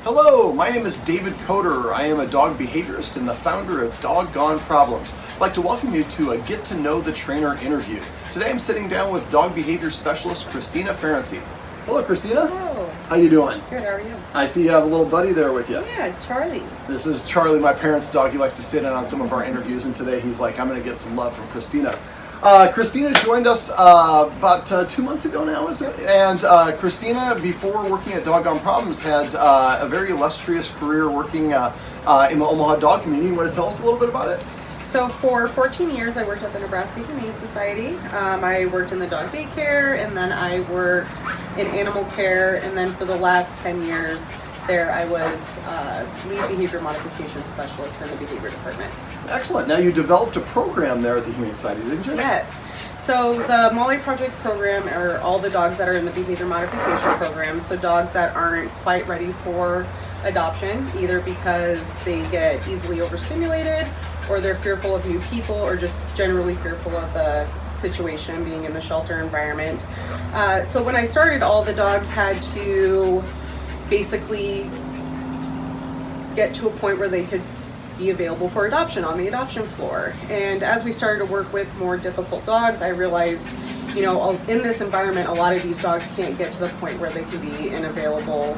Hello, my name is David Codr. I am a dog behaviorist and the founder of Doggone Problems. I'd like to welcome you to a Get to Know the Trainer interview. Today I'm sitting down with dog behavior specialist Christina Ferency. Hello, Christina. Hello. How you doing? Good, how are you? I see you have a little buddy there with you. Yeah, Charlie. This is Charlie, my parents' dog. He likes to sit in on some of our interviews, and today he's like, I'm going to get some love from Christina. Christina joined us about 2 months ago now, is it? And Christina, before working at Doggone Problems, had a very illustrious career working in the Omaha dog community. You want to tell us a little bit about it? So for 14 years I worked at the Nebraska Humane Society. I worked in the dog daycare, and then I worked in animal care, and then for the last 10 years there I was lead behavior modification specialist in the behavior department. Excellent. Now you developed a program there at the Humane Society, didn't you? Yes. So the Molly Project program are all the dogs that are in the behavior modification program. So dogs that aren't quite ready for adoption, either because they get easily overstimulated, or they're fearful of new people, or just generally fearful of the situation, being in the shelter environment. So when I started, all the dogs had to basically get to a point where they could be available for adoption on the adoption floor. And as we started to work with more difficult dogs, I realized, you know, in this environment, a lot of these dogs can't get to the point where they can be an available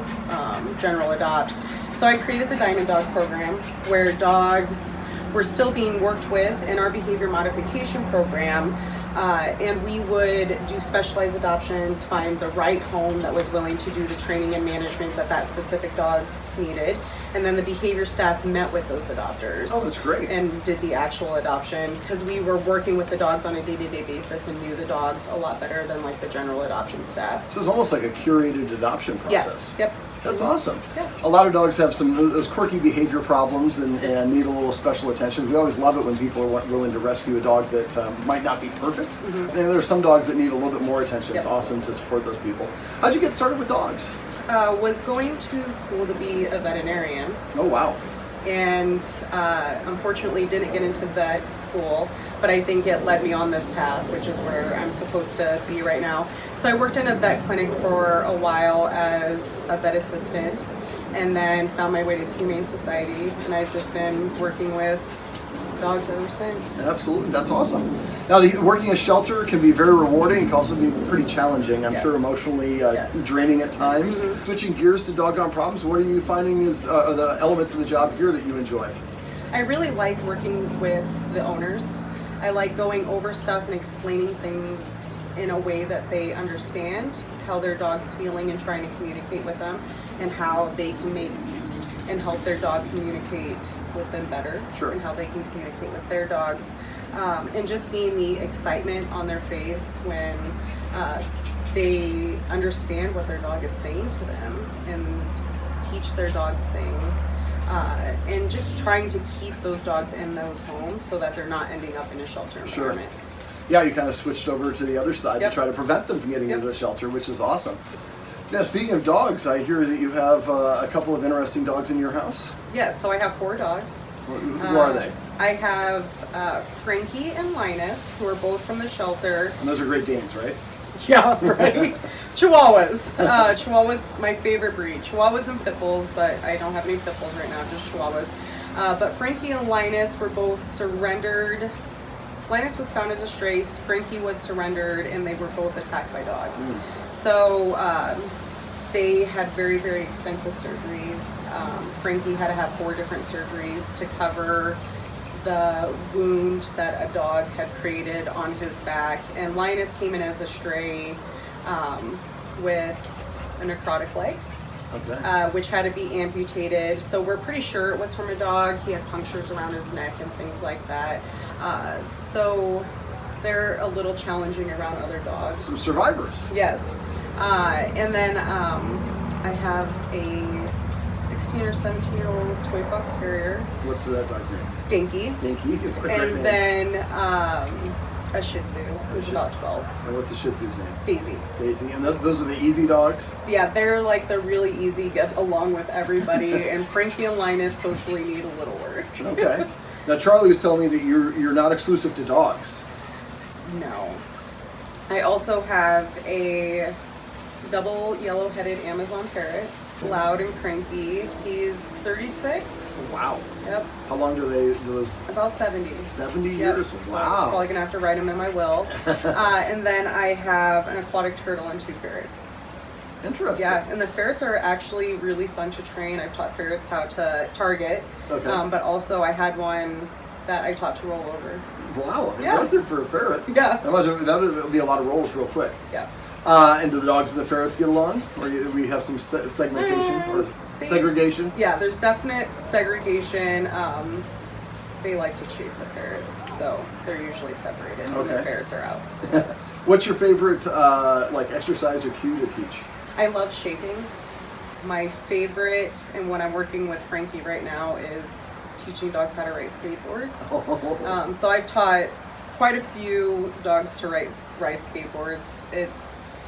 general adopt. So I created the Diamond Dog program, where dogs were still being worked with in our behavior modification program, and we would do specialized adoptions, find the right home that was willing to do the training and management that that specific dog needed, and then the behavior staff met with those adopters. Oh, that's great. And did the actual adoption, because we were working with the dogs on a day-to-day basis and knew the dogs a lot better than like the general adoption staff. So it's almost like a curated adoption process. Yes. Yep. That's awesome. Yeah. A lot of dogs have some those quirky behavior problems and need a little special attention. We always love it when people are willing to rescue a dog that might not be perfect. Mm-hmm. And there are some dogs that need a little bit more attention. It's awesome to support those people. How'd you get started with dogs? Was going to school to be a veterinarian. Oh, wow. And unfortunately didn't get into vet school, but I think it led me on this path, which is where I'm supposed to be right now. So I worked in a vet clinic for a while as a vet assistant, and then found my way to the Humane Society, and I've just been working with dogs ever since. Absolutely, that's awesome. Now, working a shelter can be very rewarding. It can also be pretty challenging. I'm sure emotionally draining at times. Mm-hmm. Switching gears to Doggone Problems, what are you finding is the elements of the job here that you enjoy? I really like working with the owners. I like going over stuff and explaining things in a way that they understand how their dog's feeling, and trying to communicate with them, and how they can make and help their dog communicate with them better. Sure. And how they can communicate with their dogs, and just seeing the excitement on their face when they understand what their dog is saying to them, and teach their dogs things, and just trying to keep those dogs in those homes so that they're not ending up in a shelter environment. Sure. Yeah, you kind of switched over to the other side to try to prevent them from getting into the shelter, which is awesome. Now, speaking of dogs, I hear that you have a couple of interesting dogs in your house. Yes, so I have 4 dogs. Who are they? I have Frankie and Linus, who are both from the shelter. And those are Great Danes, right? Yeah, right. Chihuahuas. Chihuahuas, my favorite breed. Chihuahuas and pit bulls, but I don't have any pit bulls right now, just Chihuahuas. But Frankie and Linus were both surrendered. Linus was found as a stray, Frankie was surrendered, and they were both attacked by dogs. So they had very, very extensive surgeries. Frankie had to have 4 different surgeries to cover the wound that a dog had created on his back. And Linus came in as a stray with a necrotic leg, which had to be amputated. So we're pretty sure it was from a dog. He had punctures around his neck and things like that. So they're a little challenging around other dogs. Some survivors. Yes. And then I have a 16 or 17-year-old toy fox terrier. What's that dog's name? Dinky. Dinky. And then a Shih Tzu, who's about 12. And what's the Shih Tzu's name? Daisy. Daisy. And those are the easy dogs? Yeah, they're really easy, get along with everybody. And Frankie and Linus socially need a little work. Okay. Now, Charlie was telling me that you're not exclusive to dogs. No. I also have a double yellow-headed Amazon parrot. Loud and cranky. He's 36. Wow. Yep. How long do those? About 70. 70 Yep. years? So Wow. probably gonna have to write him in my will. And then I have an aquatic turtle and 2 ferrets. Interesting. Yeah, and the ferrets are actually really fun to train. I've taught ferrets how to target. Okay. But also I had one that I taught to roll over. Wow, Yeah. impressive for a ferret. Yeah. That would be a lot of rolls real quick. Yeah. And do the dogs and the ferrets get along? Or do we have some segmentation or segregation? Yeah, there's definite segregation. They like to chase the ferrets, so they're usually separated when the Okay. ferrets are out. What's your favorite like exercise or cue to teach? I love shaping. My favorite, and what I'm working with Frankie right now, is teaching dogs how to ride skateboards. So I've taught quite a few dogs to ride skateboards.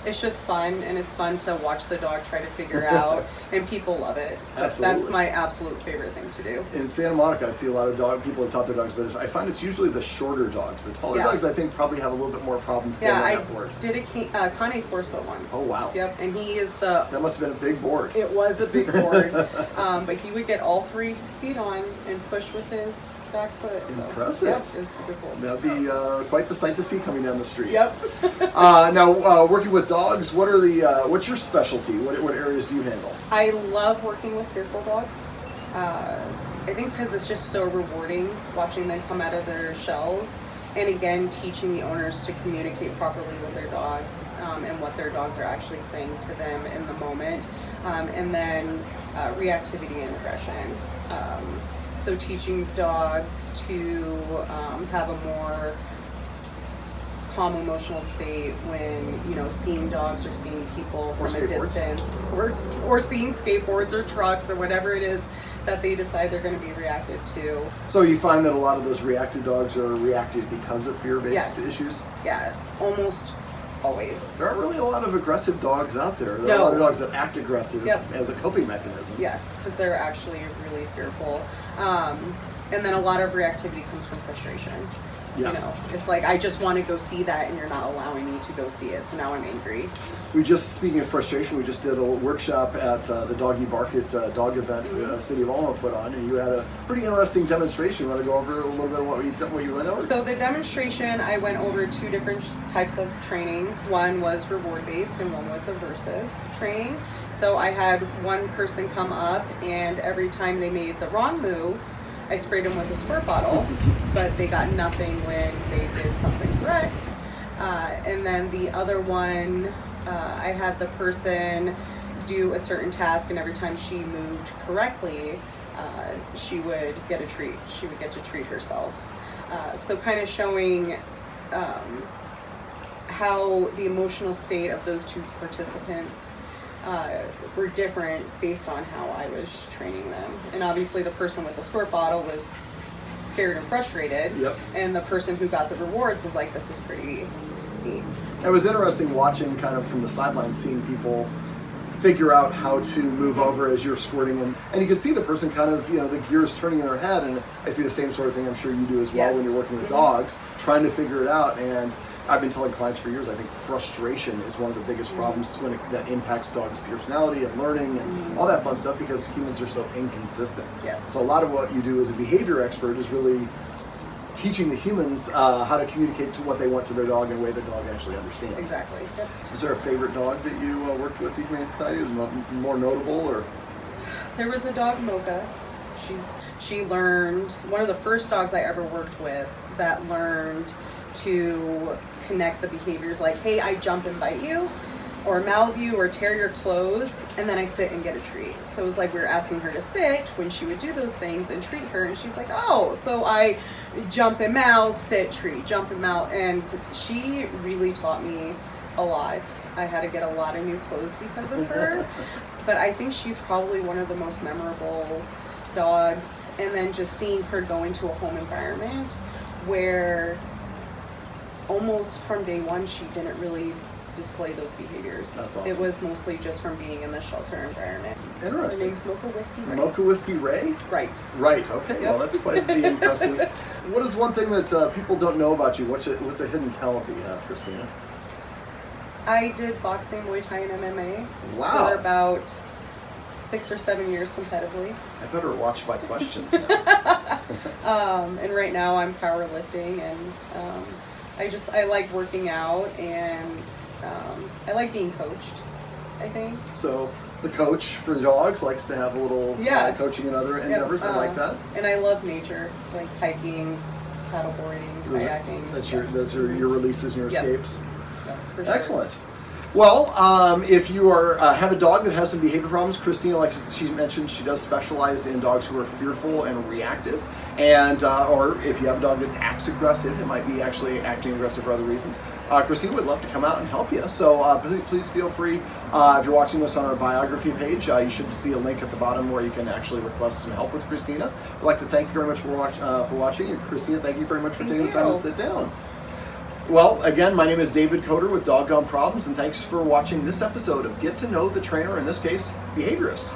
It's just fun, and it's fun to watch the dog try to figure out, and people love it. Absolutely. That's my absolute favorite thing to do. In Santa Monica, I see a lot of people have taught their dogs, but I find it's usually the shorter dogs. The taller Yeah. dogs, I think, probably have a little bit more problems staying Yeah, on I that board. did a Cane Corso once. Oh, wow. Yep, and he is the. That must have been a big board. It was a big board, but he would get all 3 feet on and push with his back foot. So, Impressive. Yep, it was super cool. That'd be quite the sight to see coming down the street. Yep. Now, working with dogs, what's your specialty? What areas do you handle? I love working with fearful dogs. I think because it's just so rewarding watching them come out of their shells, and again teaching the owners to communicate properly with their dogs, and what their dogs are actually saying to them in the moment, and then reactivity and aggression. So teaching dogs to have a more calm emotional state when, seeing dogs or seeing people Or from a skateboards. distance, or seeing skateboards or trucks or whatever it is that they decide they're going to be reactive to. So you find that a lot of those reactive dogs are reactive because of fear-based Yes. issues? Yeah, almost always. There aren't really a lot of aggressive dogs out there. There are a No. lot of dogs that act aggressive Yep. as a coping mechanism. Yeah, because they're actually really fearful. And then a lot of reactivity comes from frustration. Yeah. It's like, I just want to go see that and you're not allowing me to go see it, so now I'm angry. Speaking of frustration, we just did a workshop at the Doggy Bark It dog event the City of Alma put on, and you had a pretty interesting demonstration. You want to go over a little bit of what you went over? So the demonstration, I went over 2 different types of training. One was reward-based and one was aversive training. So I had one person come up, and every time they made the wrong move, I sprayed them with a squirt bottle, but they got nothing when they did something correct. And then the other one, I had the person do a certain task, and every time she moved correctly, she would get a treat. She would get to treat herself. So kind of showing how the emotional state of those 2 participants were different based on how I was training them. And obviously the person with the squirt bottle was scared and frustrated. Yep. And the person who got the rewards was like, this is pretty neat. It was interesting watching kind of from the sidelines, seeing people figure out how to move over as you're squirting, and you can see the person kind of, the gears turning in their head, and I see the same sort of thing I'm sure you do as well. Yes. When you're working with dogs, trying to figure it out. And I've been telling clients for years, I think frustration is one of the biggest problems that impacts dogs' personality and learning and all that fun stuff, because humans are so inconsistent. Yes. So a lot of what you do as a behavior expert is really teaching the humans how to communicate to what they want to their dog in a way the dog actually understands. Exactly. Yep. Is there a favorite dog that you worked with at the Humane Society, more notable, or? There was a dog, Mocha. She learned, one of the first dogs I ever worked with that learned to connect the behaviors, like, hey, I jump and bite you, or mouth you, or tear your clothes, and then I sit and get a treat. So it was like we were asking her to sit when she would do those things and treat her, and she's like, oh, so I jump and mouth, sit, treat, jump and mouth, and she really taught me a lot. I had to get a lot of new clothes because of her, but I think she's probably one of the most memorable dogs. And then just seeing her go into a home environment where almost from day one she didn't really display those behaviors. That's awesome. It was mostly just from being in the shelter environment. Interesting. Her name's Mocha Whiskey Ray. Mocha Whiskey Ray? Right. Right, okay, well that's quite the impressive. What is one thing that people don't know about you? What's a hidden talent that you have, Christina? I did boxing, Muay Thai, and MMA Wow. for about 6 or 7 years competitively. I better watch my questions now. And right now I'm powerlifting, and I like working out, and I like being coached, I think. So the coach for the dogs likes to have a little coaching in other endeavors. I like that. And I love nature, like hiking, paddleboarding, kayaking. Those are your releases and your escapes. Yep, for sure. Excellent. Well, if you are have a dog that has some behavior problems, Christina, like she mentioned, she does specialize in dogs who are fearful and reactive, and or if you have a dog that acts aggressive, it might be actually acting aggressive for other reasons. Christina would love to come out and help you. So please feel free. If you're watching this on our biography page, you should see a link at the bottom where you can actually request some help with Christina. I'd like to thank you very much for watching, and Christina, thank you very much for taking the time to sit down. Well, again, my name is David Codr with Doggone Problems, and thanks for watching this episode of Get to Know the Trainer, in this case, Behaviorist.